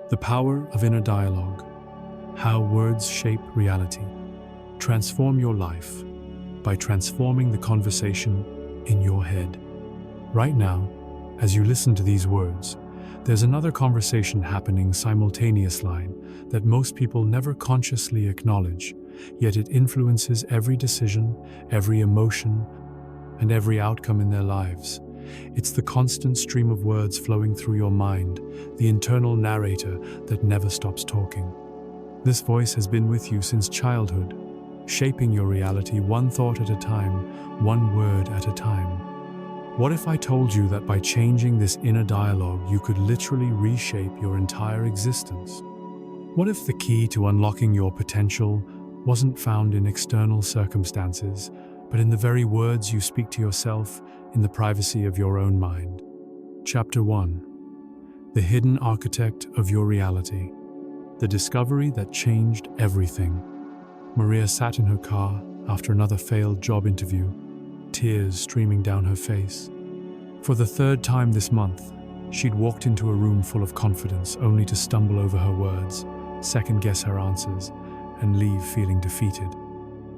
The power of inner dialogue. How words shape reality. Transform your life by transforming the conversation in your head. Right now, as you listen to these words, there's another conversation happening simultaneously that most people never consciously acknowledge, yet it influences every decision, every emotion, and every outcome in their lives. It's the constant stream of words flowing through your mind, the internal narrator that never stops talking. This voice has been with you since childhood, shaping your reality one thought at a time, one word at a time. What if I told you that by changing this inner dialogue, you could literally reshape your entire existence? What if the key to unlocking your potential wasn't found in external circumstances, but in the very words you speak to yourself in the privacy of your own mind? Chapter 1. The Hidden Architect of Your Reality. The discovery that changed everything. Maria sat in her car after another failed job interview, tears streaming down her face. For the third time this month, she'd walked into a room full of confidence only to stumble over her words, second-guess her answers, and leave feeling defeated.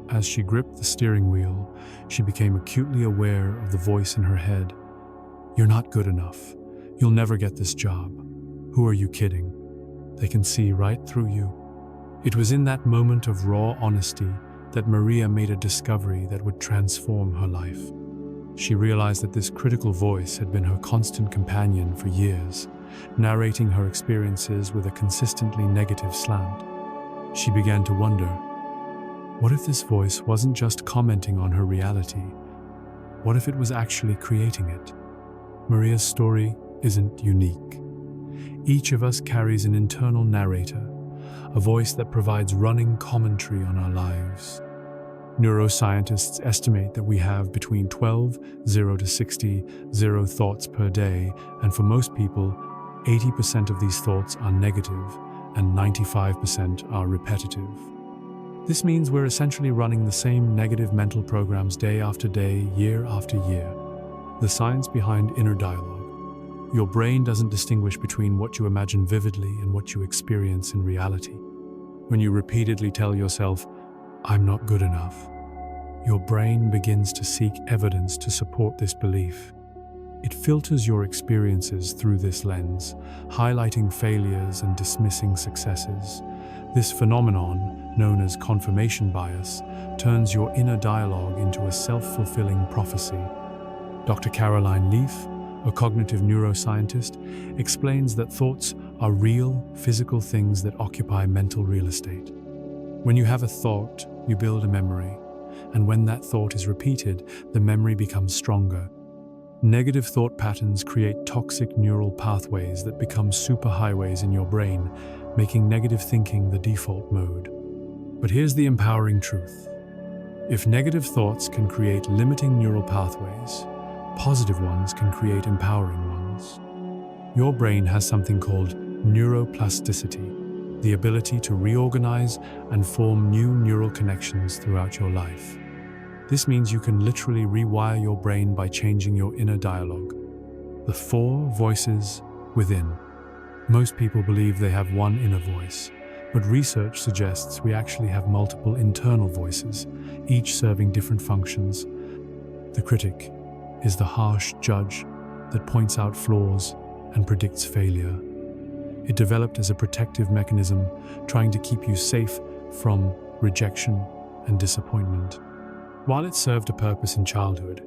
As she gripped the steering wheel, she became acutely aware of the voice in her head. "You're not good enough. You'll never get this job. Who are you kidding? They can see right through you." It was in that moment of raw honesty that Maria made a discovery that would transform her life. She realized that this critical voice had been her constant companion for years, narrating her experiences with a consistently negative slant. She began to wonder, what if this voice wasn't just commenting on her reality? What if it was actually creating it? Maria's story isn't unique. Each of us carries an internal narrator, a voice that provides running commentary on our lives. Neuroscientists estimate that we have between 0 to 60 thoughts per day, and for most people, 80% of these thoughts are negative and 95% are repetitive. This means we're essentially running the same negative mental programs day after day, year after year. The science behind inner dialogue. Your brain doesn't distinguish between what you imagine vividly and what you experience in reality. When you repeatedly tell yourself, "I'm not good enough," your brain begins to seek evidence to support this belief. It filters your experiences through this lens, highlighting failures and dismissing successes. This phenomenon, known as confirmation bias, turns your inner dialogue into a self-fulfilling prophecy. Dr. Caroline Leaf, a cognitive neuroscientist, explains that thoughts are real, physical things that occupy mental real estate. When you have a thought, you build a memory, and when that thought is repeated, the memory becomes stronger. Negative thought patterns create toxic neural pathways that become superhighways in your brain, making negative thinking the default mode. But here's the empowering truth. If negative thoughts can create limiting neural pathways, positive ones can create empowering ones. Your brain has something called neuroplasticity, the ability to reorganize and form new neural connections throughout your life. This means you can literally rewire your brain by changing your inner dialogue. The 4 voices within. Most people believe they have one inner voice, but research suggests we actually have multiple internal voices, each serving different functions. The critic is the harsh judge that points out flaws and predicts failure. It developed as a protective mechanism, trying to keep you safe from rejection and disappointment. While it served a purpose in childhood,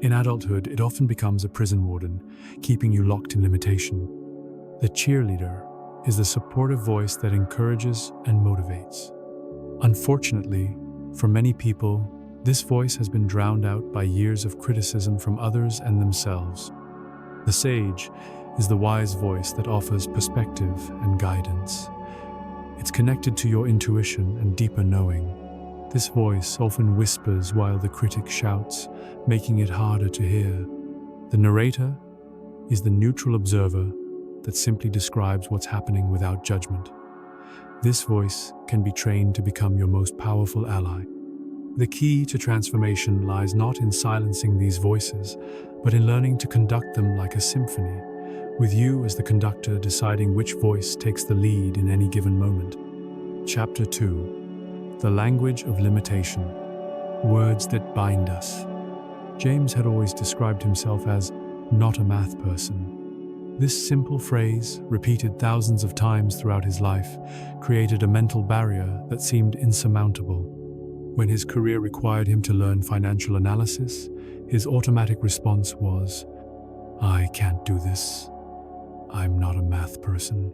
in adulthood it often becomes a prison warden, keeping you locked in limitation. The cheerleader is the supportive voice that encourages and motivates. Unfortunately, for many people, this voice has been drowned out by years of criticism from others and themselves. The sage is the wise voice that offers perspective and guidance. It's connected to your intuition and deeper knowing. This voice often whispers while the critic shouts, making it harder to hear. The narrator is the neutral observer that simply describes what's happening without judgment. This voice can be trained to become your most powerful ally. The key to transformation lies not in silencing these voices, but in learning to conduct them like a symphony, with you as the conductor deciding which voice takes the lead in any given moment. Chapter 2: The Language of Limitation. Words that bind us. James had always described himself as not a math person. This simple phrase, repeated thousands of times throughout his life, created a mental barrier that seemed insurmountable. When his career required him to learn financial analysis, his automatic response was, "I can't do this. I'm not a math person."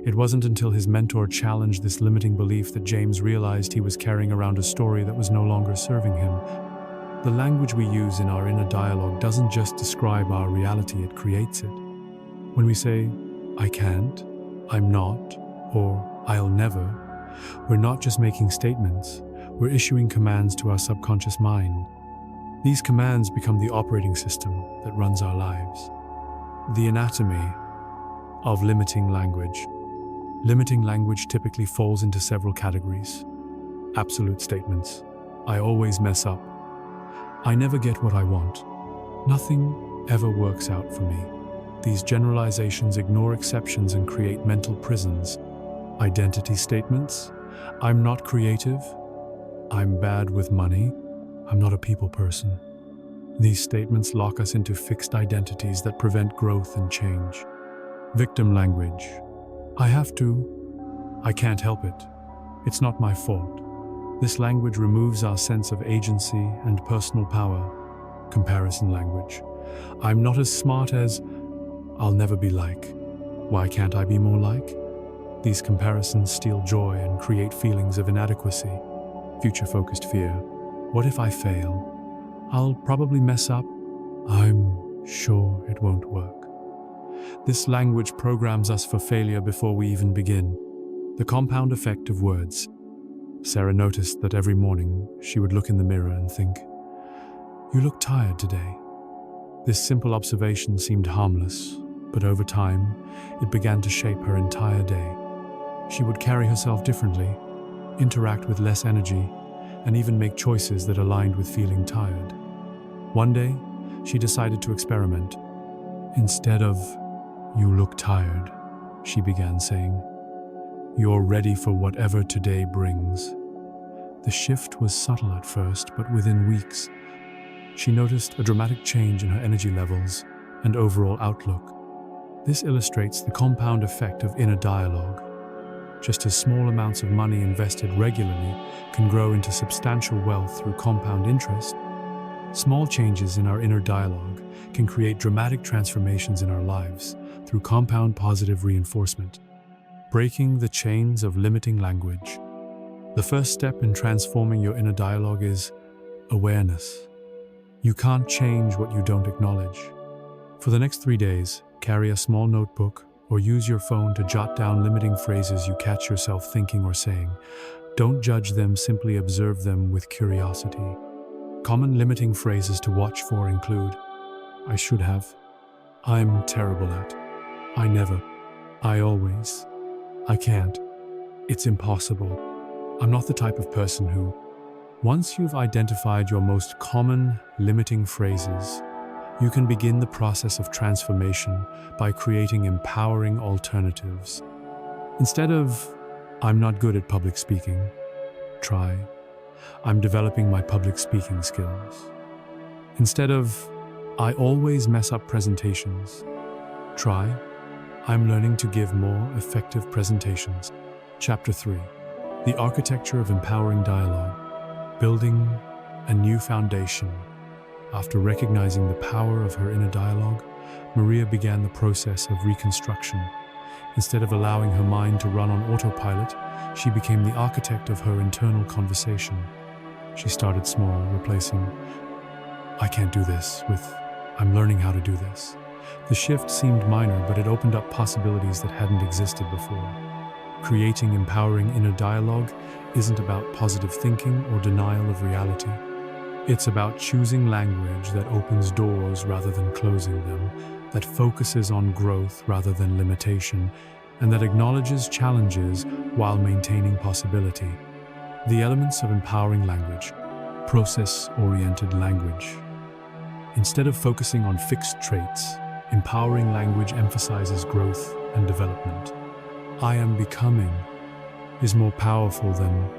It wasn't until his mentor challenged this limiting belief that James realized he was carrying around a story that was no longer serving him. The language we use in our inner dialogue doesn't just describe our reality, it creates it. When we say, "I can't," "I'm not," or "I'll never," we're not just making statements, we're issuing commands to our subconscious mind. These commands become the operating system that runs our lives. The anatomy of limiting language. Limiting language typically falls into several categories. Absolute statements. I always mess up. I never get what I want. Nothing ever works out for me. These generalizations ignore exceptions and create mental prisons. Identity statements. I'm not creative. I'm bad with money. I'm not a people person. These statements lock us into fixed identities that prevent growth and change. Victim language. I have to. I can't help it. It's not my fault. This language removes our sense of agency and personal power. Comparison language. I'm not as smart as. I'll never be like. Why can't I be more like? These comparisons steal joy and create feelings of inadequacy. Future-focused fear. What if I fail? I'll probably mess up. I'm sure it won't work. This language programs us for failure before we even begin. The compound effect of words. Sarah noticed that every morning she would look in the mirror and think, "You look tired today." This simple observation seemed harmless, but over time, it began to shape her entire day. She would carry herself differently, interact with less energy, and even make choices that aligned with feeling tired. One day, she decided to experiment. Instead of, "You look tired," she began saying, "You're ready for whatever today brings." The shift was subtle at first, but within weeks, she noticed a dramatic change in her energy levels and overall outlook. This illustrates the compound effect of inner dialogue. Just as small amounts of money invested regularly can grow into substantial wealth through compound interest, small changes in our inner dialogue can create dramatic transformations in our lives through compound positive reinforcement. Breaking the chains of limiting language. The first step in transforming your inner dialogue is awareness. You can't change what you don't acknowledge. For the next 3 days, carry a small notebook or use your phone to jot down limiting phrases you catch yourself thinking or saying. Don't judge them, simply observe them with curiosity. Common limiting phrases to watch for include, "I should have," "I'm terrible at," "I never," "I always," "I can't," "It's impossible," "I'm not the type of person who." Once you've identified your most common limiting phrases, you can begin the process of transformation by creating empowering alternatives. Instead of, "I'm not good at public speaking," try, "I'm developing my public speaking skills." Instead of, "I always mess up presentations," try, "I'm learning to give more effective presentations." Chapter 3: The Architecture of Empowering Dialogue. Building a new foundation. After recognizing the power of her inner dialogue, Maria began the process of reconstruction. Instead of allowing her mind to run on autopilot, she became the architect of her internal conversation. She started small, replacing, "I can't do this," with, "I'm learning how to do this." The shift seemed minor, but it opened up possibilities that hadn't existed before. Creating empowering inner dialogue isn't about positive thinking or denial of reality. It's about choosing language that opens doors rather than closing them, that focuses on growth rather than limitation, and that acknowledges challenges while maintaining possibility. The elements of empowering language. Process-oriented language. Instead of focusing on fixed traits, Empowering language emphasizes growth and development. I am becoming is more powerful than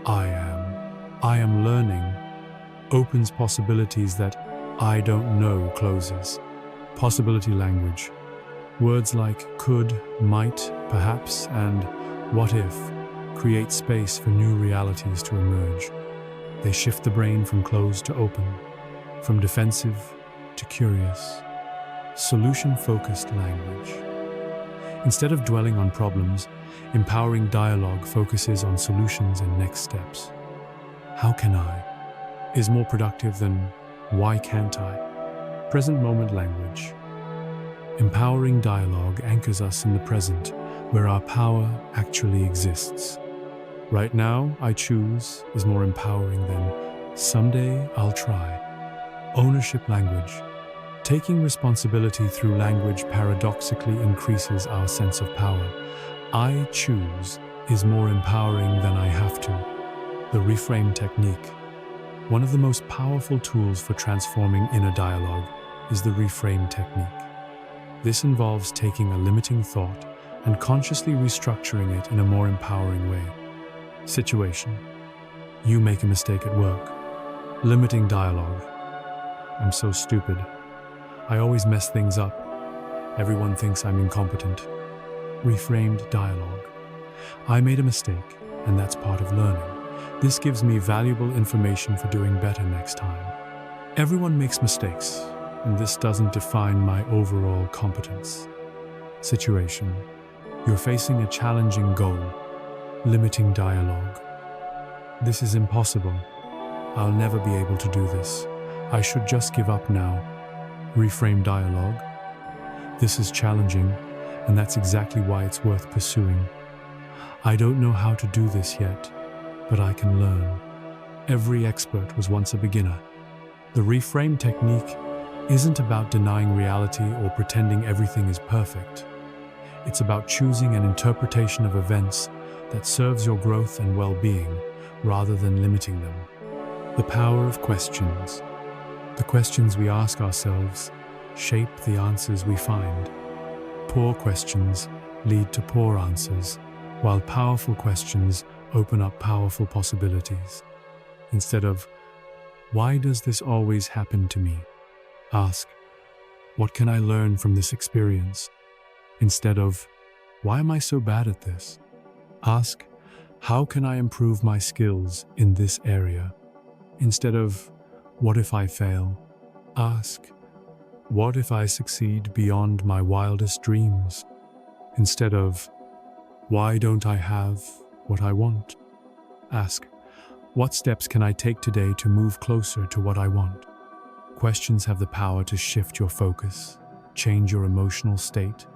I am. I am learning opens possibilities that I don't know closes. Possibility language. Words like could, might, perhaps, and what if create space for new realities to emerge. They shift the brain from closed to open, from defensive to curious. Solution-focused language. Instead of dwelling on problems, empowering dialogue focuses on solutions and next steps. How can I is more productive than why can't I? Present moment language. Empowering dialogue anchors us in the present, where our power actually exists. Right now, I choose is more empowering than someday I'll try. Ownership language. Taking responsibility through language paradoxically increases our sense of power. I choose is more empowering than I have to. The reframe technique. One of the most powerful tools for transforming inner dialogue is the reframe technique. This involves taking a limiting thought and consciously restructuring it in a more empowering way. Situation. You make a mistake at work. Limiting dialogue. I'm so stupid. I always mess things up. Everyone thinks I'm incompetent. Reframed dialogue. I made a mistake, and that's part of learning. This gives me valuable information for doing better next time. Everyone makes mistakes, and this doesn't define my overall competence. Situation. You're facing a challenging goal. Limiting dialogue. This is impossible. I'll never be able to do this. I should just give up now. Reframe dialogue. This is challenging, and that's exactly why it's worth pursuing. I don't know how to do this yet, but I can learn. Every expert was once a beginner. The reframe technique isn't about denying reality or pretending everything is perfect. It's about choosing an interpretation of events that serves your growth and well-being rather than limiting them. The power of questions. The questions we ask ourselves shape the answers we find. Poor questions lead to poor answers, while powerful questions open up powerful possibilities. Instead of, why does this always happen to me? Ask, what can I learn from this experience? Instead of, why am I so bad at this? Ask, how can I improve my skills in this area? Instead of, what if I fail? Ask, what if I succeed beyond my wildest dreams? Instead of, why don't I have what I want? Ask, what steps can I take today to move closer to what I want? Questions have the power to shift your focus, change your emotional state,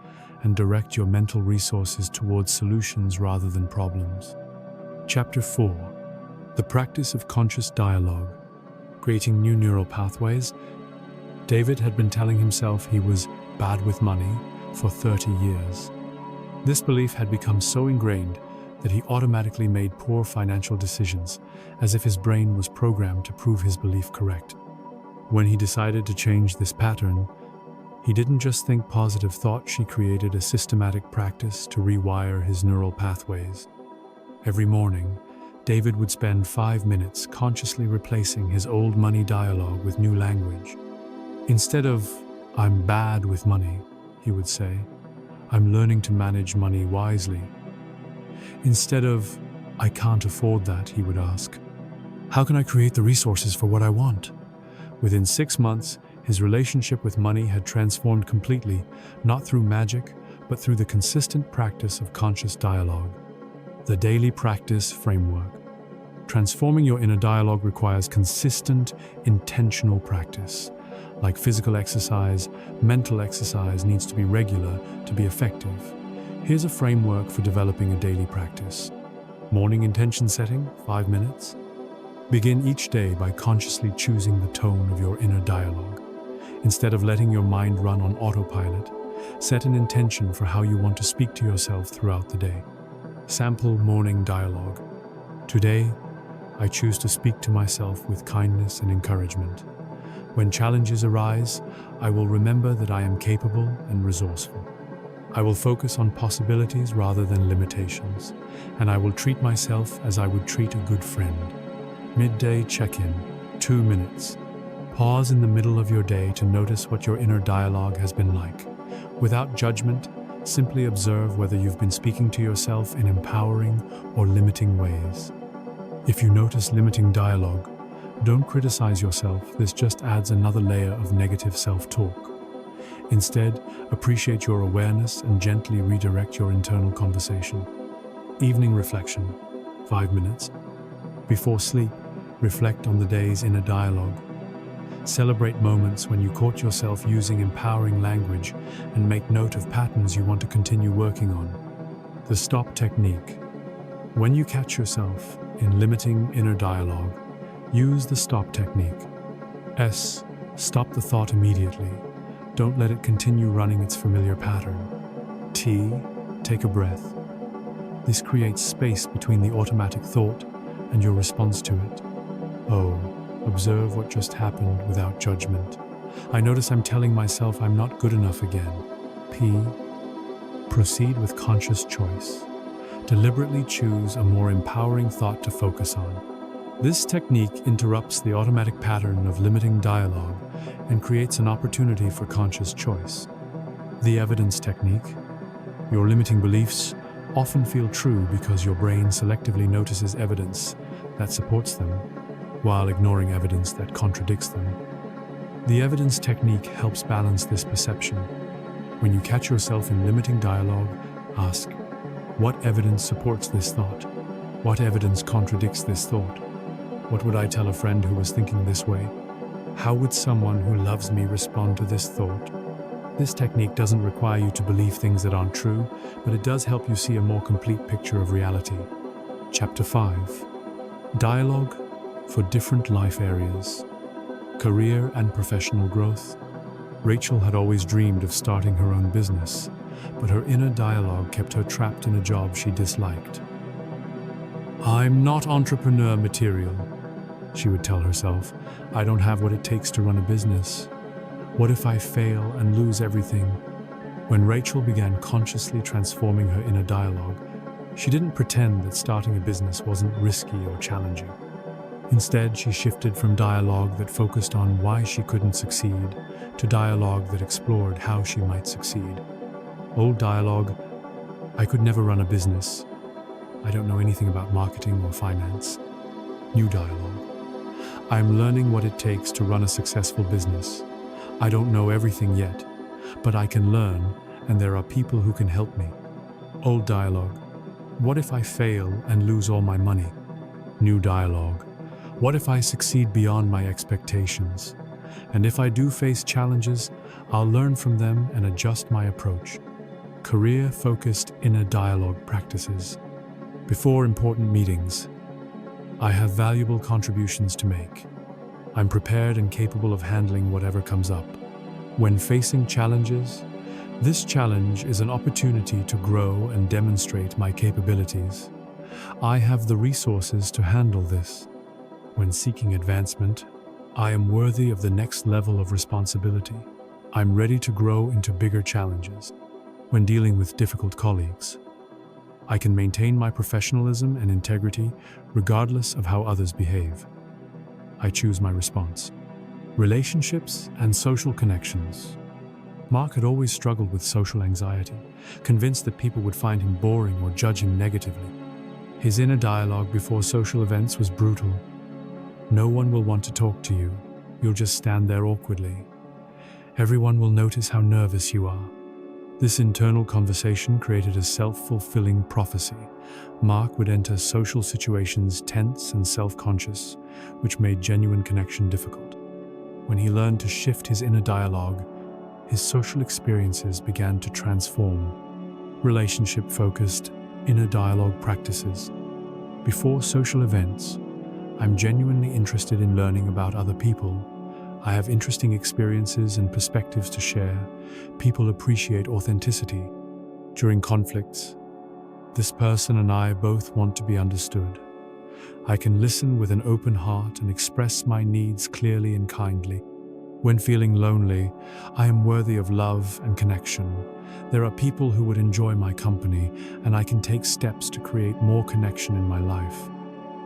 and direct your mental resources towards solutions rather than problems. Chapter 4. The Practice of Conscious Dialogue. Creating new neural pathways. David had been telling himself he was bad with money for 30 years. This belief had become so ingrained that he automatically made poor financial decisions, as if his brain was programmed to prove his belief correct. When he decided to change this pattern, he didn't just think positive thoughts, he created a systematic practice to rewire his neural pathways. Every morning, David would spend 5 minutes consciously replacing his old money dialogue with new language. Instead of, I'm bad with money, he would say, I'm learning to manage money wisely. Instead of, I can't afford that, he would ask, how can I create the resources for what I want? Within 6 months, his relationship with money had transformed completely, not through magic, but through the consistent practice of conscious dialogue. The Daily Practice Framework. Transforming your inner dialogue requires consistent, intentional practice. Like physical exercise, mental exercise needs to be regular to be effective. Here's a framework for developing a daily practice. Morning intention setting, 5 minutes. Begin each day by consciously choosing the tone of your inner dialogue. Instead of letting your mind run on autopilot, set an intention for how you want to speak to yourself throughout the day. Sample morning dialogue. Today, I choose to speak to myself with kindness and encouragement. When challenges arise, I will remember that I am capable and resourceful. I will focus on possibilities rather than limitations, and I will treat myself as I would treat a good friend. Midday check-in, 2 minutes. Pause in the middle of your day to notice what your inner dialogue has been like. Without judgment, simply observe whether you've been speaking to yourself in empowering or limiting ways. If you notice limiting dialogue, don't criticize yourself. This just adds another layer of negative self-talk. Instead, appreciate your awareness and gently redirect your internal conversation. Evening reflection, 5 minutes. Before sleep, reflect on the day's inner dialogue. Celebrate moments when you caught yourself using empowering language and make note of patterns you want to continue working on. The stop technique. When you catch yourself in limiting inner dialogue, use the stop technique. S. Stop the thought immediately. Don't let it continue running its familiar pattern. T. Take a breath. This creates space between the automatic thought and your response to it. O. Observe what just happened without judgment. I notice I'm telling myself I'm not good enough again. P. Proceed with conscious choice. Deliberately choose a more empowering thought to focus on. This technique interrupts the automatic pattern of limiting dialogue and creates an opportunity for conscious choice. The evidence technique. Your limiting beliefs often feel true because your brain selectively notices evidence that supports them, while ignoring evidence that contradicts them. The evidence technique helps balance this perception. When you catch yourself in limiting dialogue, ask, what evidence supports this thought? What evidence contradicts this thought? What would I tell a friend who was thinking this way? How would someone who loves me respond to this thought? This technique doesn't require you to believe things that aren't true, but it does help you see a more complete picture of reality. Chapter 5. Dialogue for different life areas. Career and professional growth. Rachel had always dreamed of starting her own business, but her inner dialogue kept her trapped in a job she disliked. I'm not entrepreneur material, she would tell herself. I don't have what it takes to run a business. What if I fail and lose everything? When Rachel began consciously transforming her inner dialogue, she didn't pretend that starting a business wasn't risky or challenging. Instead, she shifted from dialogue that focused on why she couldn't succeed to dialogue that explored how she might succeed. Old dialogue, I could never run a business. I don't know anything about marketing or finance. New dialogue, I'm learning what it takes to run a successful business. I don't know everything yet, but I can learn, and there are people who can help me. Old dialogue, what if I fail and lose all my money? New dialogue, what if I succeed beyond my expectations? And if I do face challenges, I'll learn from them and adjust my approach. Career-focused inner dialogue practices. Before important meetings, I have valuable contributions to make. I'm prepared and capable of handling whatever comes up. When facing challenges, this challenge is an opportunity to grow and demonstrate my capabilities. I have the resources to handle this. When seeking advancement, I am worthy of the next level of responsibility. I'm ready to grow into bigger challenges. When dealing with difficult colleagues, I can maintain my professionalism and integrity regardless of how others behave. I choose my response. Relationships and social connections. Mark had always struggled with social anxiety, convinced that people would find him boring or judge him negatively. His inner dialogue before social events was brutal. No one will want to talk to you. You'll just stand there awkwardly. Everyone will notice how nervous you are. This internal conversation created a self-fulfilling prophecy. Mark would enter social situations tense and self-conscious, which made genuine connection difficult. When he learned to shift his inner dialogue, his social experiences began to transform. Relationship-focused inner dialogue practices. Before social events, I'm genuinely interested in learning about other people. I have interesting experiences and perspectives to share. People appreciate authenticity. During conflicts, this person and I both want to be understood. I can listen with an open heart and express my needs clearly and kindly. When feeling lonely, I am worthy of love and connection. There are people who would enjoy my company, and I can take steps to create more connection in my life.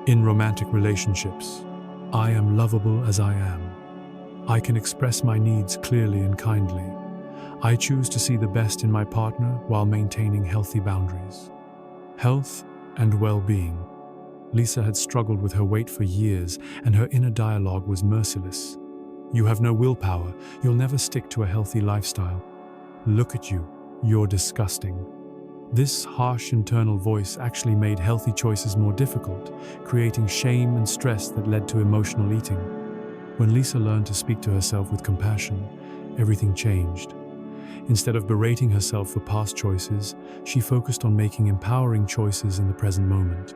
In romantic relationships, I am lovable as I am. I can express my needs clearly and kindly. I choose to see the best in my partner while maintaining healthy boundaries. Health and well-being. Lisa had struggled with her weight for years, and her inner dialogue was merciless. You have no willpower. You'll never stick to a healthy lifestyle. Look at you. You're disgusting. This harsh internal voice actually made healthy choices more difficult, creating shame and stress that led to emotional eating. When Lisa learned to speak to herself with compassion, everything changed. Instead of berating herself for past choices, she focused on making empowering choices in the present moment.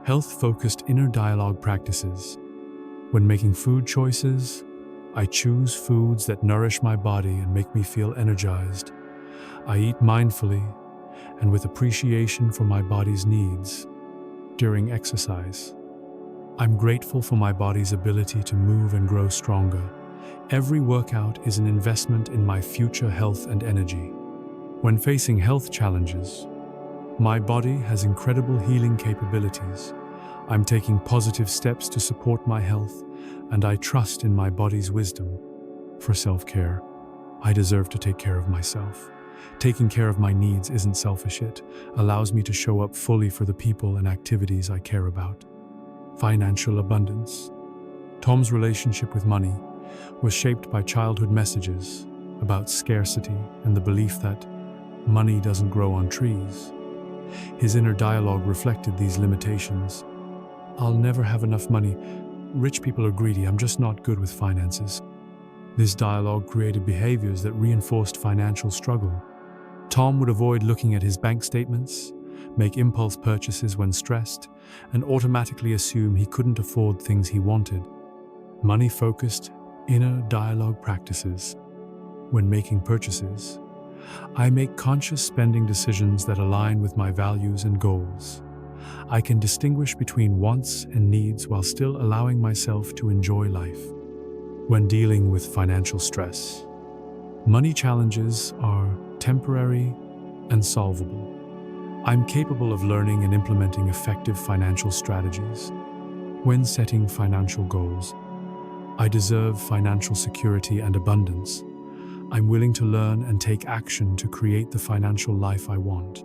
Health-focused inner dialogue practices. When making food choices, I choose foods that nourish my body and make me feel energized. I eat mindfully and with appreciation for my body's needs. During exercise, I'm grateful for my body's ability to move and grow stronger. Every workout is an investment in my future health and energy. When facing health challenges, my body has incredible healing capabilities. I'm taking positive steps to support my health, and I trust in my body's wisdom. For self-care, I deserve to take care of myself. Taking care of my needs isn't selfish, it allows me to show up fully for the people and activities I care about. Financial abundance. Tom's relationship with money was shaped by childhood messages about scarcity and the belief that money doesn't grow on trees. His inner dialogue reflected these limitations. I'll never have enough money. Rich people are greedy. I'm just not good with finances. This dialogue created behaviors that reinforced financial struggle. Tom would avoid looking at his bank statements, make impulse purchases when stressed, and automatically assume he couldn't afford things he wanted. Money-focused inner dialogue practices. When making purchases, I make conscious spending decisions that align with my values and goals. I can distinguish between wants and needs while still allowing myself to enjoy life. When dealing with financial stress, money challenges are temporary and solvable. I'm capable of learning and implementing effective financial strategies. When setting financial goals, I deserve financial security and abundance. I'm willing to learn and take action to create the financial life I want.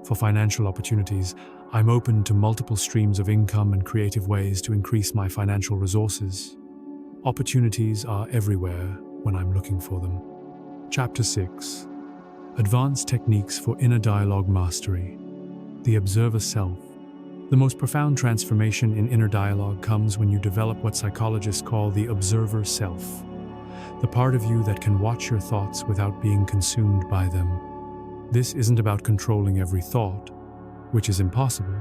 For financial opportunities, I'm open to multiple streams of income and creative ways to increase my financial resources. Opportunities are everywhere when I'm looking for them. Chapter 6. Advanced Techniques for Inner Dialogue Mastery. The Observer Self. The most profound transformation in inner dialogue comes when you develop what psychologists call the observer self, the part of you that can watch your thoughts without being consumed by them. This isn't about controlling every thought, which is impossible,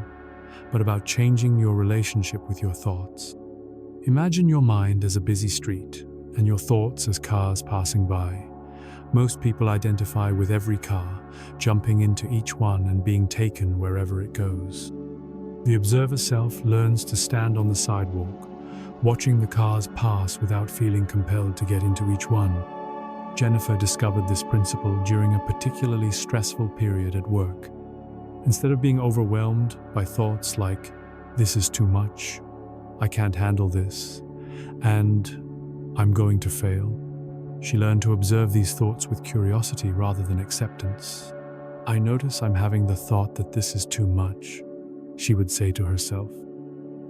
but about changing your relationship with your thoughts. Imagine your mind as a busy street and your thoughts as cars passing by. Most people identify with every car, jumping into each one and being taken wherever it goes. The observer self learns to stand on the sidewalk, watching the cars pass without feeling compelled to get into each one. Jennifer discovered this principle during a particularly stressful period at work. Instead of being overwhelmed by thoughts like, "This is too much," "I can't handle this," and "I'm going to fail," she learned to observe these thoughts with curiosity rather than acceptance. "I notice I'm having the thought that this is too much," she would say to herself.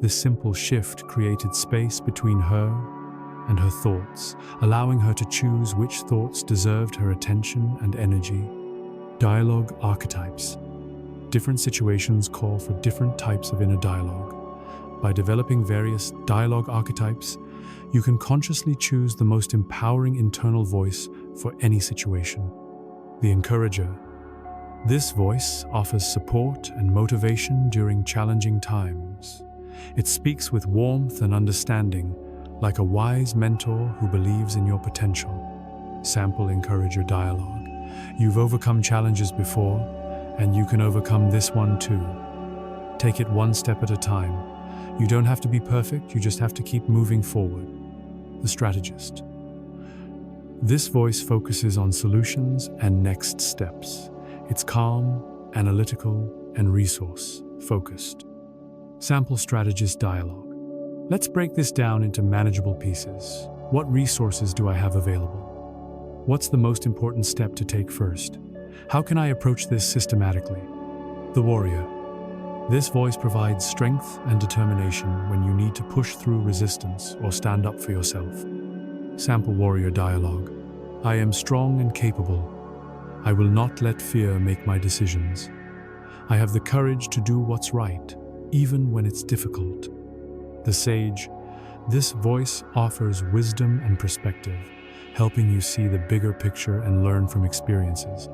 This simple shift created space between her and her thoughts, allowing her to choose which thoughts deserved her attention and energy. Dialogue archetypes. Different situations call for different types of inner dialogue. By developing various dialogue archetypes, you can consciously choose the most empowering internal voice for any situation. The encourager. This voice offers support and motivation during challenging times. It speaks with warmth and understanding, like a wise mentor who believes in your potential. Sample encourager dialogue. You've overcome challenges before, and you can overcome this one too. Take it one step at a time. You don't have to be perfect, you just have to keep moving forward. The strategist. This voice focuses on solutions and next steps. It's calm, analytical, and resource-focused. Sample strategist dialogue. Let's break this down into manageable pieces. What resources do I have available? What's the most important step to take first? How can I approach this systematically? The warrior. This voice provides strength and determination when you need to push through resistance or stand up for yourself. Sample warrior dialogue. I am strong and capable. I will not let fear make my decisions. I have the courage to do what's right, even when it's difficult. The sage. This voice offers wisdom and perspective, helping you see the bigger picture and learn from experiences.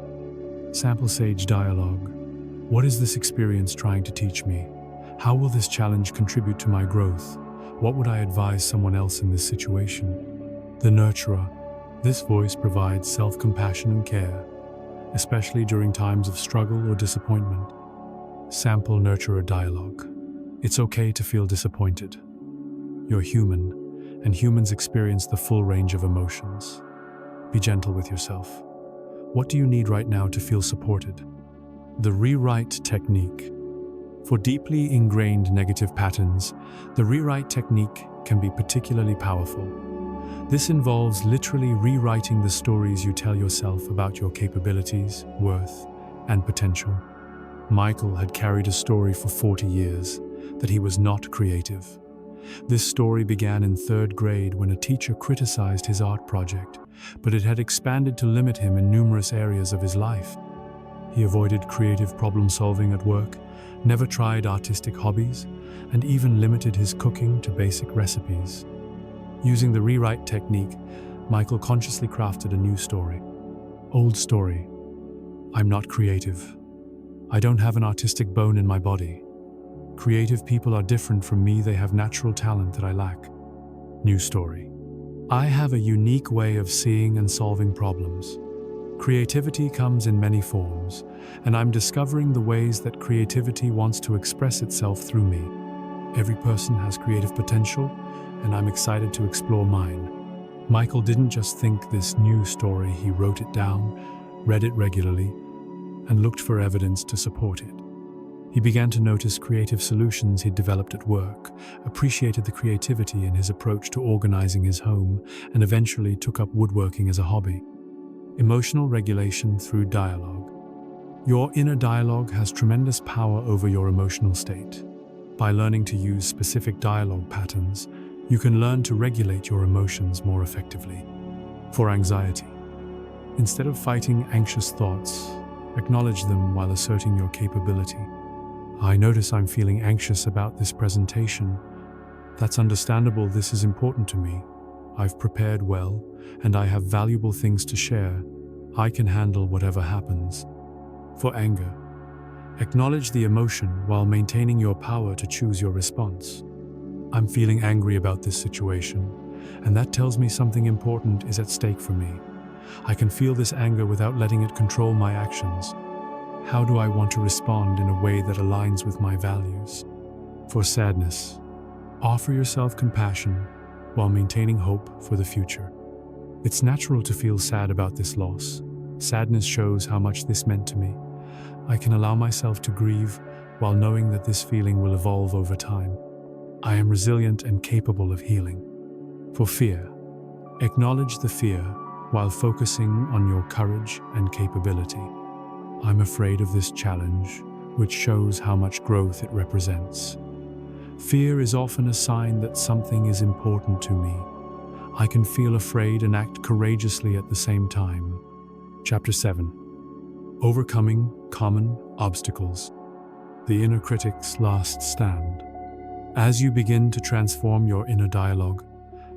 Sample sage dialogue. What is this experience trying to teach me? How will this challenge contribute to my growth? What would I advise someone else in this situation? The nurturer. This voice provides self-compassion and care, especially during times of struggle or disappointment. Sample nurturer dialogue. It's okay to feel disappointed. You're human, and humans experience the full range of emotions. Be gentle with yourself. What do you need right now to feel supported? The rewrite technique. For deeply ingrained negative patterns, the rewrite technique can be particularly powerful. This involves literally rewriting the stories you tell yourself about your capabilities, worth, and potential. Michael had carried a story for 40 years that he was not creative. This story began in 3rd grade when a teacher criticized his art project, but it had expanded to limit him in numerous areas of his life. He avoided creative problem-solving at work, never tried artistic hobbies, and even limited his cooking to basic recipes. Using the rewrite technique, Michael consciously crafted a new story. Old story. I'm not creative. I don't have an artistic bone in my body. Creative people are different from me, they have natural talent that I lack. New story. I have a unique way of seeing and solving problems. Creativity comes in many forms, and I'm discovering the ways that creativity wants to express itself through me. Every person has creative potential, and I'm excited to explore mine. Michael didn't just think this new story, he wrote it down, read it regularly, and looked for evidence to support it. He began to notice creative solutions he'd developed at work, appreciated the creativity in his approach to organizing his home, and eventually took up woodworking as a hobby. Emotional regulation through dialogue. Your inner dialogue has tremendous power over your emotional state. By learning to use specific dialogue patterns, you can learn to regulate your emotions more effectively. For anxiety. Instead of fighting anxious thoughts, acknowledge them while asserting your capability. I notice I'm feeling anxious about this presentation. That's understandable, this is important to me. I've prepared well, and I have valuable things to share. I can handle whatever happens. For anger, acknowledge the emotion while maintaining your power to choose your response. I'm feeling angry about this situation, and that tells me something important is at stake for me. I can feel this anger without letting it control my actions. How do I want to respond in a way that aligns with my values? For sadness, offer yourself compassion while maintaining hope for the future. It's natural to feel sad about this loss. Sadness shows how much this meant to me. I can allow myself to grieve while knowing that this feeling will evolve over time. I am resilient and capable of healing. For fear, acknowledge the fear while focusing on your courage and capability. I'm afraid of this challenge, which shows how much growth it represents. Fear is often a sign that something is important to me. I can feel afraid and act courageously at the same time. Chapter 7. Overcoming common obstacles. The inner critic's last stand. As you begin to transform your inner dialogue,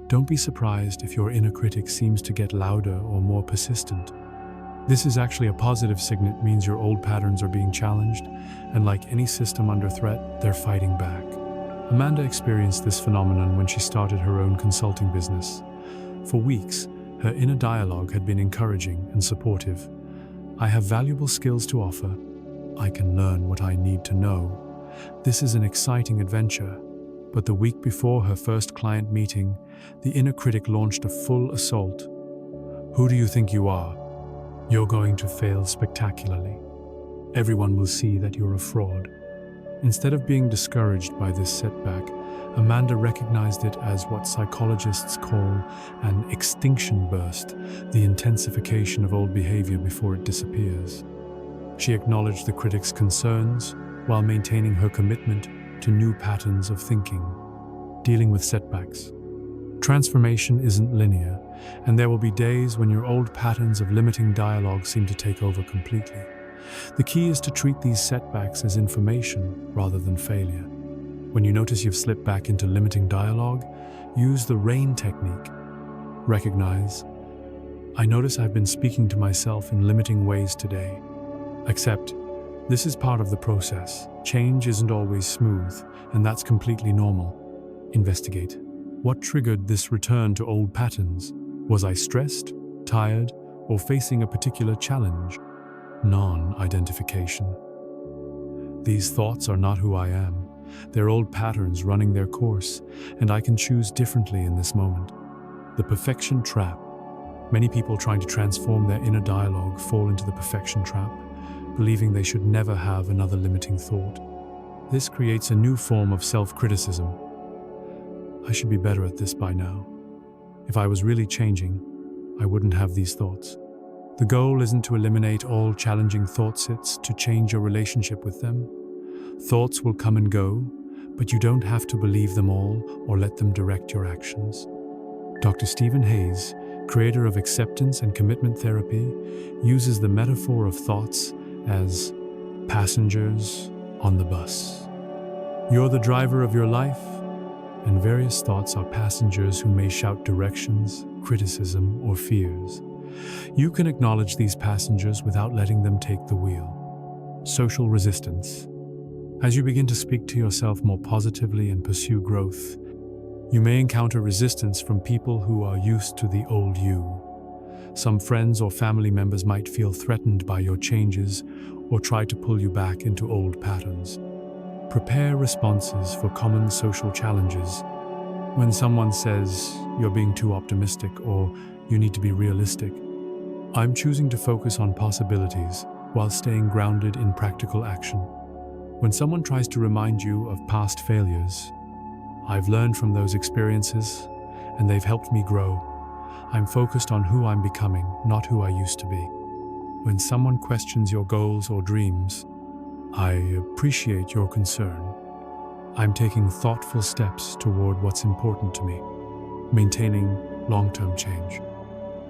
don't be surprised if your inner critic seems to get louder or more persistent. This is actually a positive signal. It means your old patterns are being challenged, and like any system under threat, they're fighting back. Amanda experienced this phenomenon when she started her own consulting business. For weeks, her inner dialogue had been encouraging and supportive. I have valuable skills to offer. I can learn what I need to know. This is an exciting adventure. But the week before her first client meeting, the inner critic launched a full assault. Who do you think you are? You're going to fail spectacularly. Everyone will see that you're a fraud. Instead of being discouraged by this setback, Amanda recognized it as what psychologists call an extinction burst, the intensification of old behavior before it disappears. She acknowledged the critic's concerns while maintaining her commitment to new patterns of thinking. Dealing with setbacks. Transformation isn't linear, and there will be days when your old patterns of limiting dialogue seem to take over completely. The key is to treat these setbacks as information rather than failure. When you notice you've slipped back into limiting dialogue, use the RAIN technique. Recognize, I notice I've been speaking to myself in limiting ways today. Accept, this is part of the process. Change isn't always smooth, and that's completely normal. Investigate. What triggered this return to old patterns? Was I stressed, tired, or facing a particular challenge? Non-identification. These thoughts are not who I am. They're old patterns running their course, and I can choose differently in this moment. The perfection trap. Many people trying to transform their inner dialogue fall into the perfection trap, believing they should never have another limiting thought. This creates a new form of self-criticism. I should be better at this by now. If I was really changing, I wouldn't have these thoughts. The goal isn't to eliminate all challenging thoughts, it's to change your relationship with them. Thoughts will come and go, but you don't have to believe them all or let them direct your actions. Dr. Stephen Hayes, creator of acceptance and commitment therapy, uses the metaphor of thoughts as passengers on the bus. You're the driver of your life, and various thoughts are passengers who may shout directions, criticism, or fears. You can acknowledge these passengers without letting them take the wheel. Social resistance. As you begin to speak to yourself more positively and pursue growth, you may encounter resistance from people who are used to the old you. Some friends or family members might feel threatened by your changes or try to pull you back into old patterns. Prepare responses for common social challenges. When someone says you're being too optimistic or you need to be realistic, I'm choosing to focus on possibilities while staying grounded in practical action. When someone tries to remind you of past failures, I've learned from those experiences and they've helped me grow. I'm focused on who I'm becoming, not who I used to be. When someone questions your goals or dreams, I appreciate your concern. I'm taking thoughtful steps toward what's important to me, maintaining long-term change.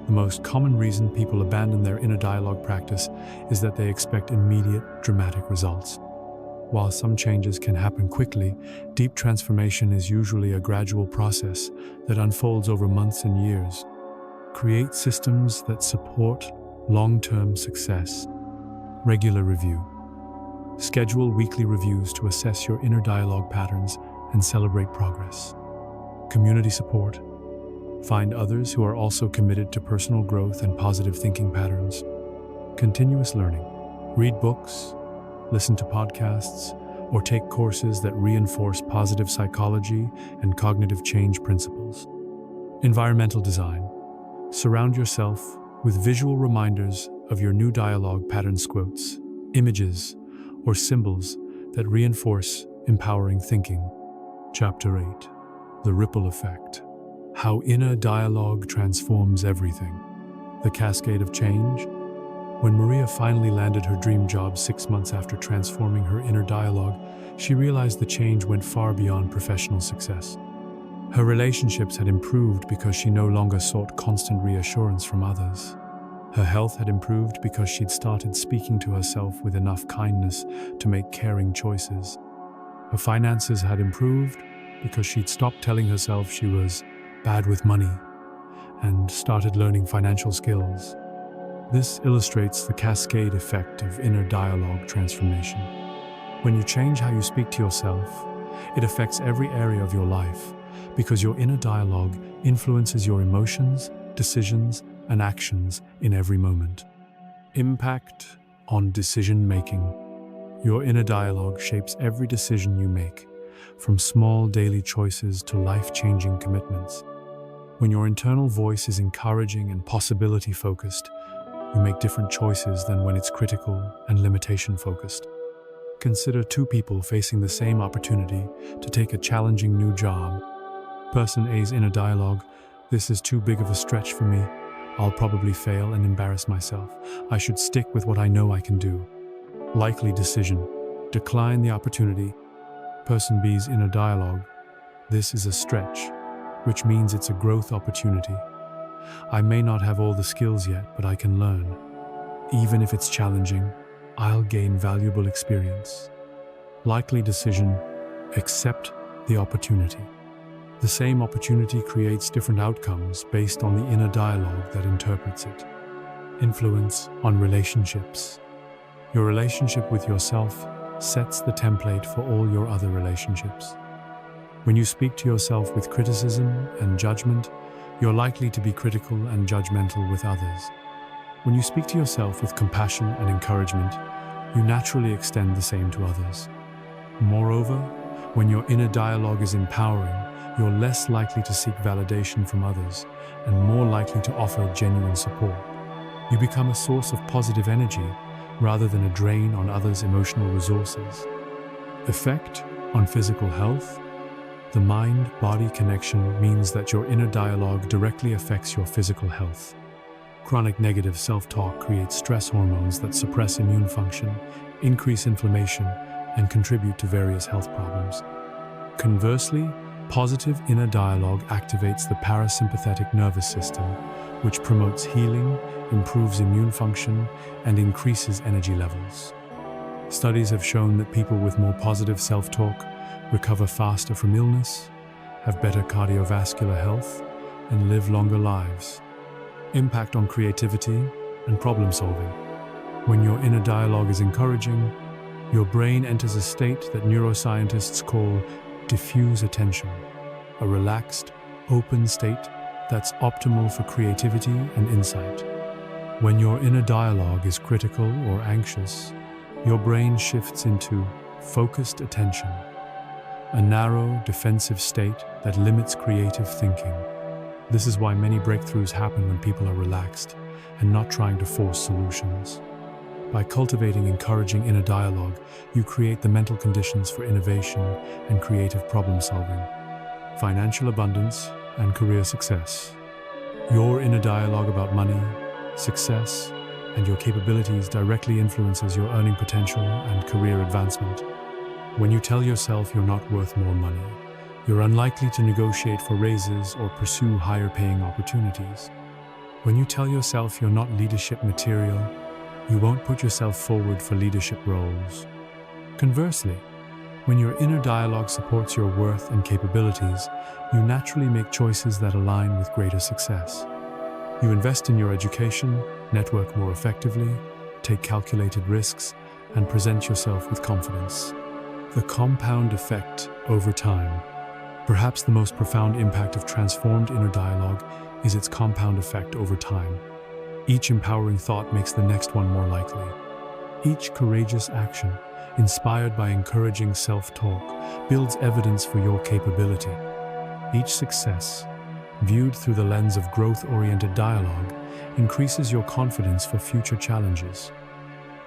The most common reason people abandon their inner dialogue practice is that they expect immediate, dramatic results. While some changes can happen quickly, deep transformation is usually a gradual process that unfolds over months and years. Create systems that support long-term success. Regular review. Schedule weekly reviews to assess your inner dialogue patterns and celebrate progress. Community support. Find others who are also committed to personal growth and positive thinking patterns. Continuous learning. Read books, listen to podcasts, or take courses that reinforce positive psychology and cognitive change principles. Environmental design. Surround yourself with visual reminders of your new dialogue patterns, quotes, images, or symbols that reinforce empowering thinking. Chapter 8. The Ripple Effect. How inner dialogue transforms everything. The cascade of change. When Maria finally landed her dream job 6 months after transforming her inner dialogue, she realized the change went far beyond professional success. Her relationships had improved because she no longer sought constant reassurance from others. Her health had improved because she'd started speaking to herself with enough kindness to make caring choices. Her finances had improved because she'd stopped telling herself she was bad with money and started learning financial skills. This illustrates the cascade effect of inner dialogue transformation. When you change how you speak to yourself, it affects every area of your life because your inner dialogue influences your emotions, decisions, and actions in every moment. Impact on decision-making. Your inner dialogue shapes every decision you make, from small daily choices to life-changing commitments. When your internal voice is encouraging and possibility-focused, you make different choices than when it's critical and limitation-focused. Consider two people facing the same opportunity to take a challenging new job. Person A's inner dialogue: "This is too big of a stretch for me. I'll probably fail and embarrass myself. I should stick with what I know I can do." Likely decision: decline the opportunity. Person B's inner dialogue: "This is a stretch, which means it's a growth opportunity. I may not have all the skills yet, but I can learn. Even if it's challenging, I'll gain valuable experience." Likely decision: accept the opportunity. The same opportunity creates different outcomes based on the inner dialogue that interprets it. Influence on relationships. Your relationship with yourself sets the template for all your other relationships. When you speak to yourself with criticism and judgment, you're likely to be critical and judgmental with others. When you speak to yourself with compassion and encouragement, you naturally extend the same to others. Moreover, when your inner dialogue is empowering, you're less likely to seek validation from others and more likely to offer genuine support. You become a source of positive energy rather than a drain on others' emotional resources. Effect on physical health. The mind-body connection means that your inner dialogue directly affects your physical health. Chronic negative self-talk creates stress hormones that suppress immune function, increase inflammation, and contribute to various health problems. Conversely, positive inner dialogue activates the parasympathetic nervous system, which promotes healing, improves immune function, and increases energy levels. Studies have shown that people with more positive self-talk recover faster from illness, have better cardiovascular health, and live longer lives. Impact on creativity and problem solving. When your inner dialogue is encouraging, your brain enters a state that neuroscientists call diffuse attention, a relaxed, open state that's optimal for creativity and insight. When your inner dialogue is critical or anxious, your brain shifts into focused attention, a narrow, defensive state that limits creative thinking. This is why many breakthroughs happen when people are relaxed and not trying to force solutions. By cultivating encouraging inner dialogue, you create the mental conditions for innovation and creative problem solving, financial abundance, and career success. Your inner dialogue about money, success, and your capabilities directly influences your earning potential and career advancement. When you tell yourself you're not worth more money, you're unlikely to negotiate for raises or pursue higher-paying opportunities. When you tell yourself you're not leadership material, you won't put yourself forward for leadership roles. Conversely, when your inner dialogue supports your worth and capabilities, you naturally make choices that align with greater success. You invest in your education, network more effectively, take calculated risks, and present yourself with confidence. The compound effect over time. Perhaps the most profound impact of transformed inner dialogue is its compound effect over time. Each empowering thought makes the next one more likely. Each courageous action, inspired by encouraging self-talk, builds evidence for your capability. Each success, viewed through the lens of growth-oriented dialogue, increases your confidence for future challenges.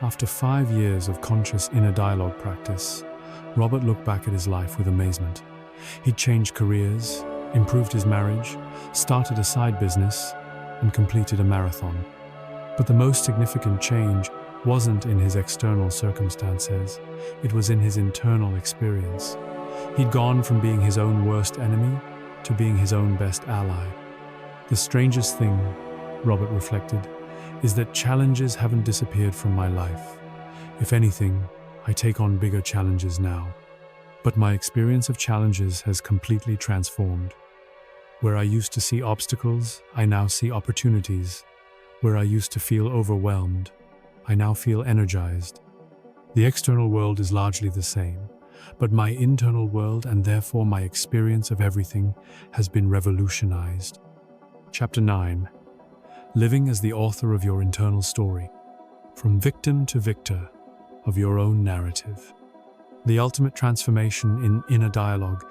After 5 years of conscious inner dialogue practice, Robert looked back at his life with amazement. He'd changed careers, improved his marriage, started a side business, and completed a marathon. But the most significant change wasn't in his external circumstances, it was in his internal experience. He'd gone from being his own worst enemy to being his own best ally. The strangest thing, Robert reflected, is that challenges haven't disappeared from my life. If anything, I take on bigger challenges now. But my experience of challenges has completely transformed. Where I used to see obstacles, I now see opportunities. Where I used to feel overwhelmed, I now feel energized. The external world is largely the same, but my internal world and therefore my experience of everything has been revolutionized. Chapter 9. Living as the author of your internal story. From victim to victor of your own narrative. The ultimate transformation in inner dialogue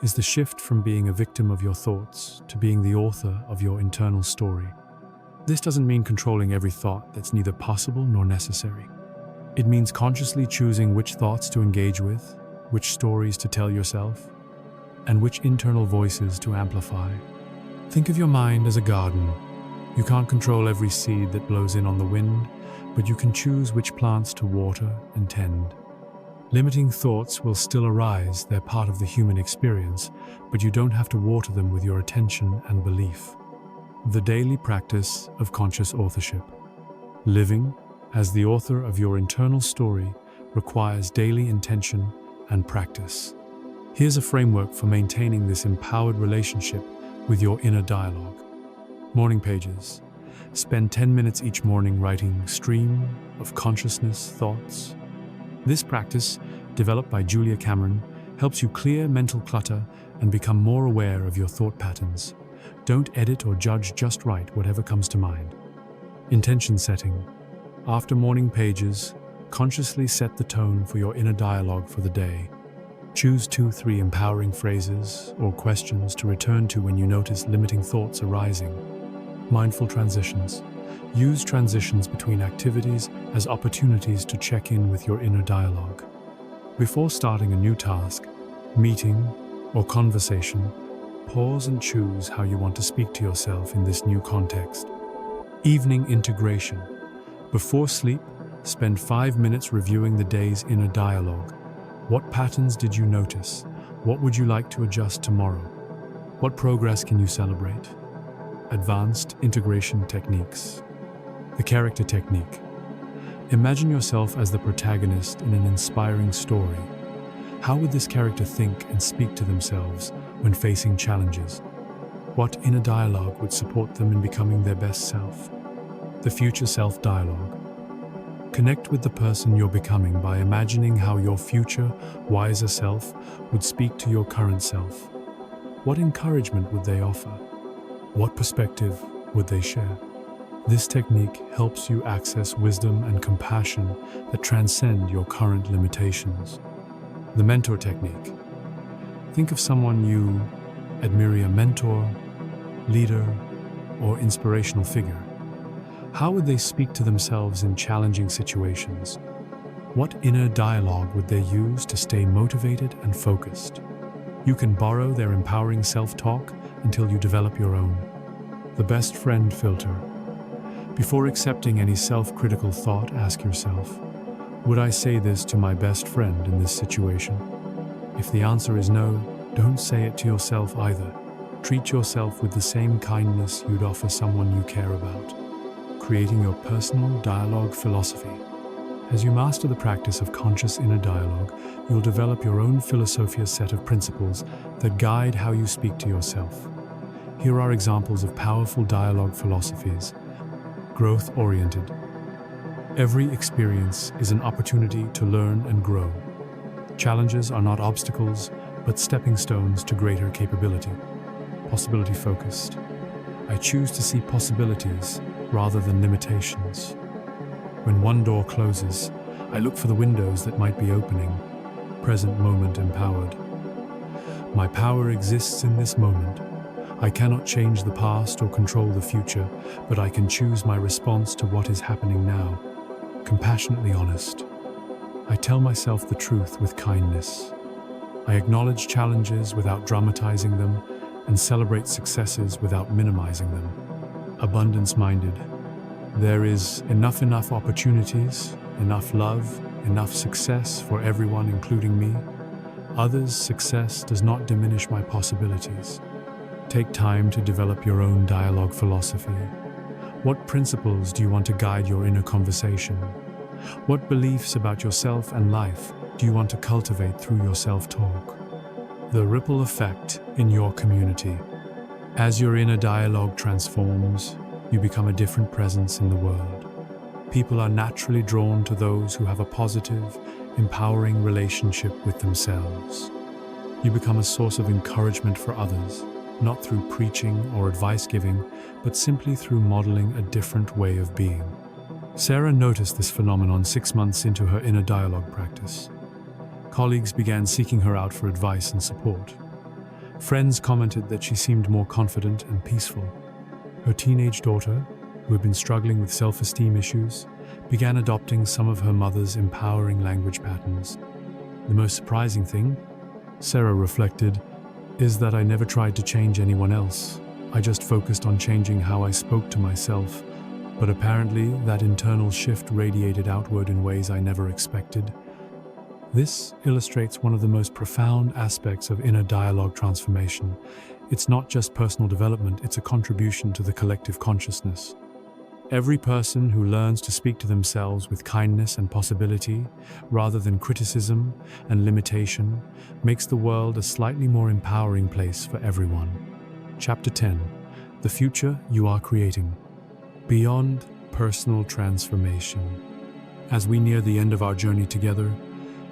is the shift from being a victim of your thoughts to being the author of your internal story. This doesn't mean controlling every thought that's neither possible nor necessary. It means consciously choosing which thoughts to engage with, which stories to tell yourself, and which internal voices to amplify. Think of your mind as a garden. You can't control every seed that blows in on the wind, but you can choose which plants to water and tend. Limiting thoughts will still arise, they're part of the human experience, but you don't have to water them with your attention and belief. The daily practice of conscious authorship. Living as the author of your internal story requires daily intention and practice. Here's a framework for maintaining this empowered relationship with your inner dialogue. Morning pages. Spend 10 minutes each morning writing stream of consciousness thoughts. This practice, developed by Julia Cameron, helps you clear mental clutter and become more aware of your thought patterns. Don't edit or judge, just write whatever comes to mind. Intention setting. After morning pages, consciously set the tone for your inner dialogue for the day. Choose 2-3 empowering phrases or questions to return to when you notice limiting thoughts arising. Mindful transitions. Use transitions between activities as opportunities to check in with your inner dialogue. Before starting a new task, meeting, or conversation, pause and choose how you want to speak to yourself in this new context. Evening integration. Before sleep, spend 5 minutes reviewing the day's inner dialogue. What patterns did you notice? What would you like to adjust tomorrow? What progress can you celebrate? Advanced integration techniques. The character technique. Imagine yourself as the protagonist in an inspiring story. How would this character think and speak to themselves when facing challenges? What inner dialogue would support them in becoming their best self? The future self dialogue. Connect with the person you're becoming by imagining how your future, wiser self would speak to your current self. What encouragement would they offer? What perspective would they share? This technique helps you access wisdom and compassion that transcend your current limitations. The mentor technique. Think of someone you admire, a mentor, leader, or inspirational figure. How would they speak to themselves in challenging situations? What inner dialogue would they use to stay motivated and focused? You can borrow their empowering self-talk until you develop your own. The best friend filter. Before accepting any self-critical thought, ask yourself, would I say this to my best friend in this situation? If the answer is no, don't say it to yourself either. Treat yourself with the same kindness you'd offer someone you care about. Creating your personal dialogue philosophy. As you master the practice of conscious inner dialogue, you'll develop your own philosophia set of principles that guide how you speak to yourself. Here are examples of powerful dialogue philosophies. Growth-oriented. Every experience is an opportunity to learn and grow. Challenges are not obstacles, but stepping stones to greater capability. Possibility-focused. I choose to see possibilities rather than limitations. When one door closes, I look for the windows that might be opening. Present moment empowered. My power exists in this moment. I cannot change the past or control the future, but I can choose my response to what is happening now. Compassionately honest. I tell myself the truth with kindness. I acknowledge challenges without dramatizing them and celebrate successes without minimizing them. Abundance-minded. There is enough opportunities, enough love, enough success for everyone, including me. Others' success does not diminish my possibilities. Take time to develop your own dialogue philosophy. What principles do you want to guide your inner conversation? What beliefs about yourself and life do you want to cultivate through your self-talk? The ripple effect in your community. As your inner dialogue transforms, you become a different presence in the world. People are naturally drawn to those who have a positive, empowering relationship with themselves. You become a source of encouragement for others, not through preaching or advice giving, but simply through modeling a different way of being. Sarah noticed this phenomenon 6 months into her inner dialogue practice. Colleagues began seeking her out for advice and support. Friends commented that she seemed more confident and peaceful. Her teenage daughter, who had been struggling with self-esteem issues, began adopting some of her mother's empowering language patterns. The most surprising thing, Sarah reflected, is that I never tried to change anyone else. I just focused on changing how I spoke to myself. But apparently, that internal shift radiated outward in ways I never expected. This illustrates one of the most profound aspects of inner dialogue transformation. It's not just personal development, it's a contribution to the collective consciousness. Every person who learns to speak to themselves with kindness and possibility, rather than criticism and limitation, makes the world a slightly more empowering place for everyone. Chapter 10. The Future You Are Creating. Beyond personal transformation. As we near the end of our journey together,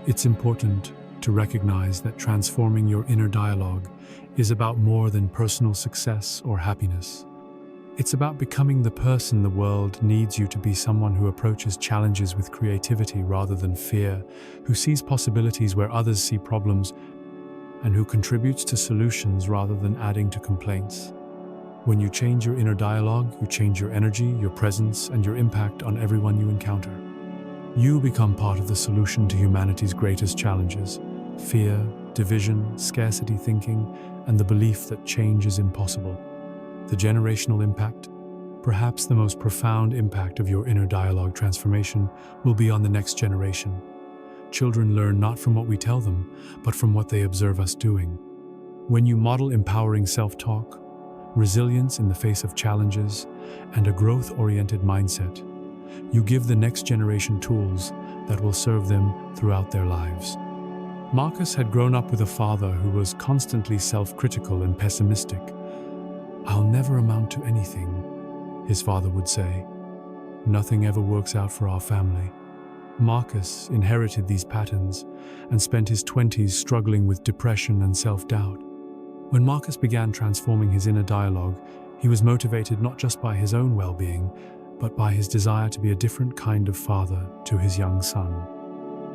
it's important to recognize that transforming your inner dialogue is about more than personal success or happiness. It's about becoming the person the world needs you to be, someone who approaches challenges with creativity rather than fear, who sees possibilities where others see problems, and who contributes to solutions rather than adding to complaints. When you change your inner dialogue, you change your energy, your presence, and your impact on everyone you encounter. You become part of the solution to humanity's greatest challenges: fear, division, scarcity thinking, and the belief that change is impossible. The generational impact, perhaps the most profound impact of your inner dialogue transformation, will be on the next generation. Children learn not from what we tell them, but from what they observe us doing. When you model empowering self-talk, resilience in the face of challenges, and a growth-oriented mindset, you give the next generation tools that will serve them throughout their lives. Marcus had grown up with a father who was constantly self-critical and pessimistic. "I'll never amount to anything," his father would say. "Nothing ever works out for our family." Marcus inherited these patterns and spent his 20s struggling with depression and self-doubt. When Marcus began transforming his inner dialogue, he was motivated not just by his own well-being, but by his desire to be a different kind of father to his young son.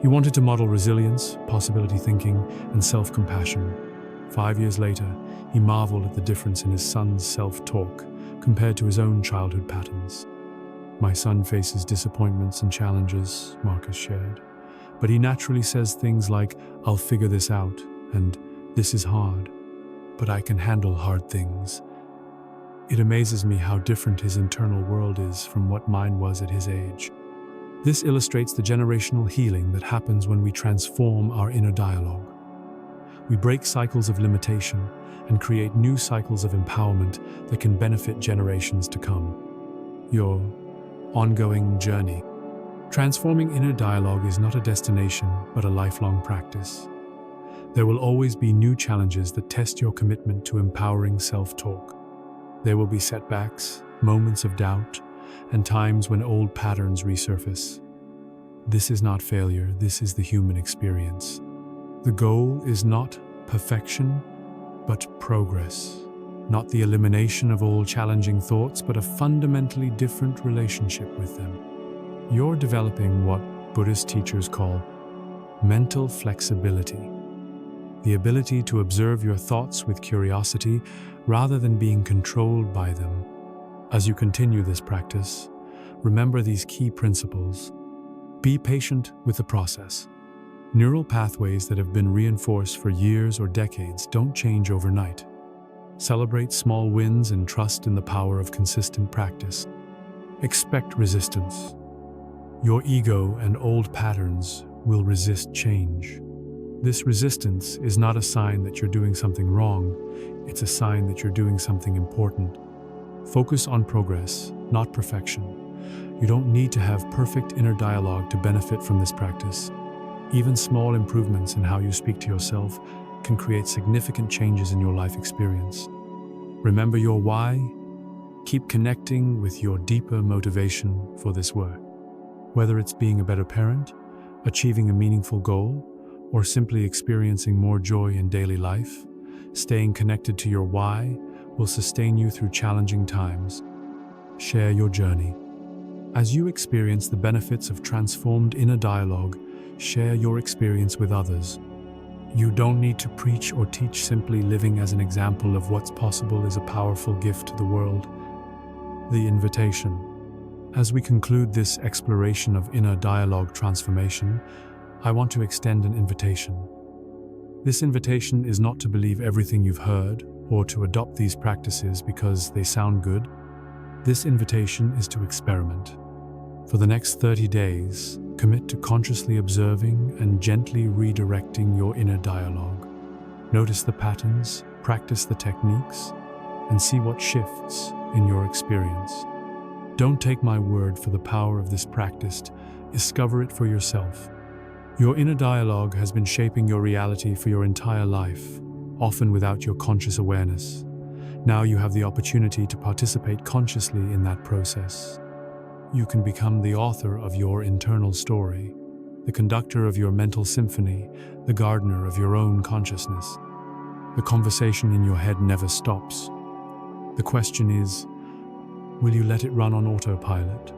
He wanted to model resilience, possibility thinking, and self-compassion. 5 years later, he marveled at the difference in his son's self-talk compared to his own childhood patterns. "My son faces disappointments and challenges," Marcus shared. "But he naturally says things like, 'I'll figure this out,' and 'This is hard, but I can handle hard things.' It amazes me how different his internal world is from what mine was at his age." This illustrates the generational healing that happens when we transform our inner dialogue. We break cycles of limitation and create new cycles of empowerment that can benefit generations to come. Your ongoing journey. Transforming inner dialogue is not a destination, but a lifelong practice. There will always be new challenges that test your commitment to empowering self-talk. There will be setbacks, moments of doubt, and times when old patterns resurface. This is not failure, this is the human experience. The goal is not perfection, but progress. Not the elimination of all challenging thoughts, but a fundamentally different relationship with them. You're developing what Buddhist teachers call mental flexibility, the ability to observe your thoughts with curiosity rather than being controlled by them. As you continue this practice, remember these key principles. Be patient with the process. Neural pathways that have been reinforced for years or decades don't change overnight. Celebrate small wins and trust in the power of consistent practice. Expect resistance. Your ego and old patterns will resist change. This resistance is not a sign that you're doing something wrong, it's a sign that you're doing something important. Focus on progress, not perfection. You don't need to have perfect inner dialogue to benefit from this practice. Even small improvements in how you speak to yourself can create significant changes in your life experience. Remember your why. Keep connecting with your deeper motivation for this work. Whether it's being a better parent, achieving a meaningful goal, or simply experiencing more joy in daily life, staying connected to your why will sustain you through challenging times. Share your journey. As you experience the benefits of transformed inner dialogue, share your experience with others. You don't need to preach or teach. Simply living as an example of what's possible is a powerful gift to the world. The invitation. As we conclude this exploration of inner dialogue transformation, I want to extend an invitation. This invitation is not to believe everything you've heard or to adopt these practices because they sound good. This invitation is to experiment. For the next 30 days, commit to consciously observing and gently redirecting your inner dialogue. Notice the patterns, practice the techniques, and see what shifts in your experience. Don't take my word for the power of this practice. Discover it for yourself. Your inner dialogue has been shaping your reality for your entire life, often without your conscious awareness. Now you have the opportunity to participate consciously in that process. You can become the author of your internal story, the conductor of your mental symphony, the gardener of your own consciousness. The conversation in your head never stops. The question is, will you let it run on autopilot,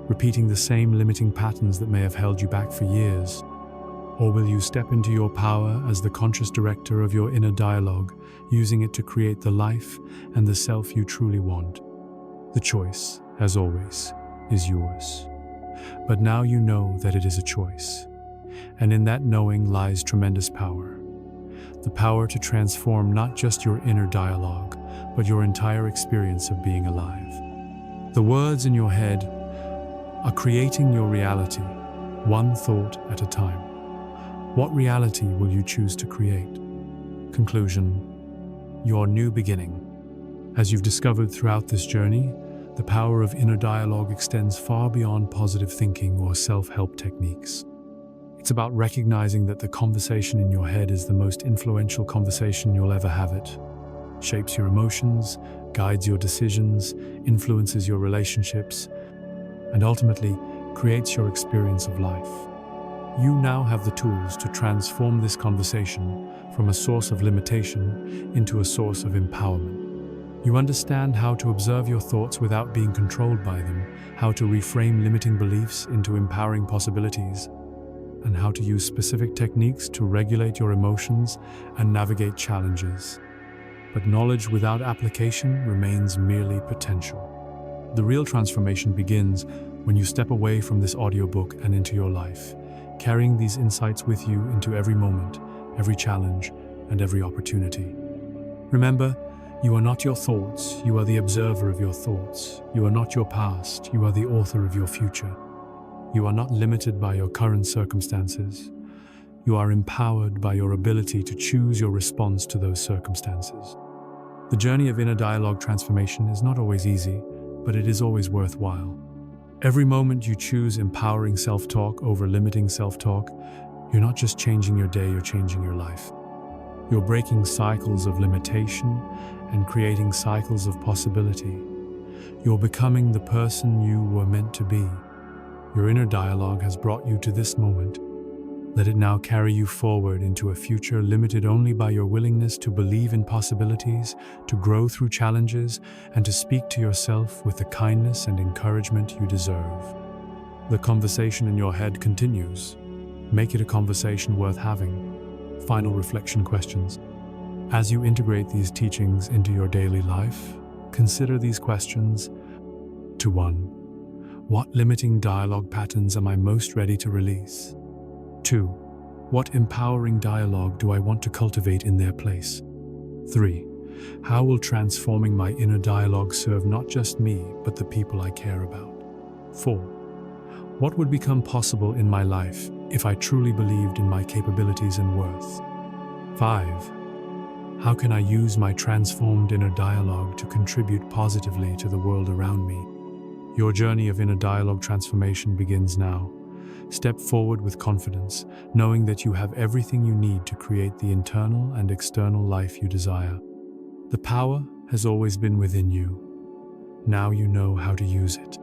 repeating the same limiting patterns that may have held you back for years? Or will you step into your power as the conscious director of your inner dialogue, using it to create the life and the self you truly want? The choice, as always, is yours. But now you know that it is a choice, and in that knowing lies tremendous power. The power to transform not just your inner dialogue, but your entire experience of being alive. The words in your head are creating your reality, one thought at a time. What reality will you choose to create? Conclusion: your new beginning. As you've discovered throughout this journey, the power of inner dialogue extends far beyond positive thinking or self-help techniques. It's about recognizing that the conversation in your head is the most influential conversation you'll ever have. It shapes your emotions, guides your decisions, influences your relationships, and ultimately creates your experience of life. You now have the tools to transform this conversation from a source of limitation into a source of empowerment. You understand how to observe your thoughts without being controlled by them, how to reframe limiting beliefs into empowering possibilities, and how to use specific techniques to regulate your emotions and navigate challenges. But knowledge without application remains merely potential. The real transformation begins when you step away from this audiobook and into your life, carrying these insights with you into every moment, every challenge, and every opportunity. Remember, you are not your thoughts, you are the observer of your thoughts. You are not your past, you are the author of your future. You are not limited by your current circumstances. You are empowered by your ability to choose your response to those circumstances. The journey of inner dialogue transformation is not always easy, but it is always worthwhile. Every moment you choose empowering self-talk over limiting self-talk, you're not just changing your day, you're changing your life. You're breaking cycles of limitation and creating cycles of possibility. You're becoming the person you were meant to be. Your inner dialogue has brought you to this moment. Let it now carry you forward into a future limited only by your willingness to believe in possibilities, to grow through challenges, and to speak to yourself with the kindness and encouragement you deserve. The conversation in your head continues. Make it a conversation worth having. Final reflection questions. As you integrate these teachings into your daily life, consider these questions. 1. What limiting dialogue patterns am I most ready to release? 2. What empowering dialogue do I want to cultivate in their place? 3. How will transforming my inner dialogue serve not just me, but the people I care about? 4. What would become possible in my life if I truly believed in my capabilities and worth? 5. How can I use my transformed inner dialogue to contribute positively to the world around me? Your journey of inner dialogue transformation begins now. Step forward with confidence, knowing that you have everything you need to create the internal and external life you desire. The power has always been within you. Now you know how to use it.